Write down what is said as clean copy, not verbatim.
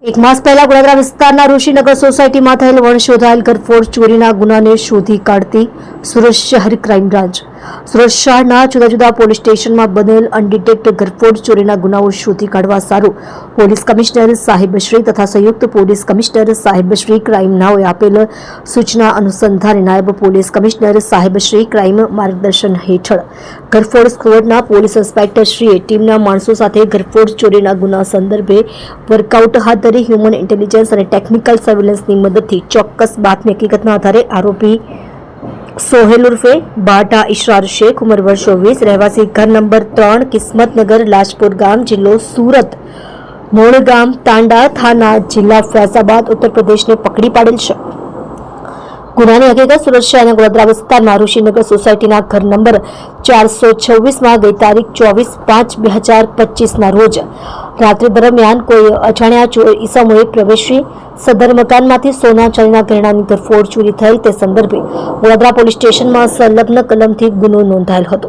એક માસ પહેલા ગોધરા વિસ્તારના ઋષિનગર સોસાયટીમાં થયેલ વણશોધાયેલ ઘરફોડ ચોરીના ગુનાને શોધી કાઢતી સુરત શહેર ક્રાઇમ બ્રાન્ચ સુરત શહેરના જુદા જુદા પોલીસ સ્ટેશનમાં બનેલ અનડિટેક્ટ ઘરફોડ ચોરીના ગુનાઓ શોધી કાઢવા સારું પોલીસ કમિશનર સાહેબશ્રી તથા સંયુક્ત પોલીસ કમિશનર સાહેબશ્રી ક્રાઇમ નાઓએ આપેલ સૂચના અનુસંધાને નાયબ પોલીસ કમિશનર સાહેબશ્રી ક્રાઇમ માર્ગદર્શન હેઠળ ઘરફોડ સ્ક્વોડના પોલીસ ઇન્સ્પેક્ટરશ્રીએ ટીમના માણસો સાથે ઘરફોડ ચોરીના ગુના સંદર્ભે વર્કઆઉટ હાથ ધરી હ્યુમન ઇન્ટેલિજન્સ અને ટેકનિકલ સર્વેલન્સની મદદથી ચોક્કસ બાતમી હકીકતના આધારે આરોપી સોહેલ ઉર્ફે બાટા ઇશરાર શેખ ઉંમર વર્ષ 20 રહેવાસી ઘર નંબર 3 કિસ્મતનગર લાજપુર ગામ જિલ્લો સુરત મોણ ગામ તાંડા થાના જિલ્લા ફૈઝાબાદ ઉત્તર પ્રદેશને પકડી પાડેલ છે. ગુનાની હકીકત સુરત શહેરના ગોધરા વિસ્તારમાં ઋષિનગર સોસાયટીના ઘર નંબર 426માં ગઈ તારીખ 24/5/2025ના રોજ રાત્રિ દરમિયાન કોઈ અજાણ્યા ઈસમોએ પ્રવેશી સદર મકાનમાંથી સોના ચાંદીના ગહેણાની ઘરફોડ ચોરી થયેલ તે સંદર્ભે ગોધરા પોલીસ સ્ટેશનમાં સંલગ્ન કલમથી ગુનો નોંધાયેલ હતો.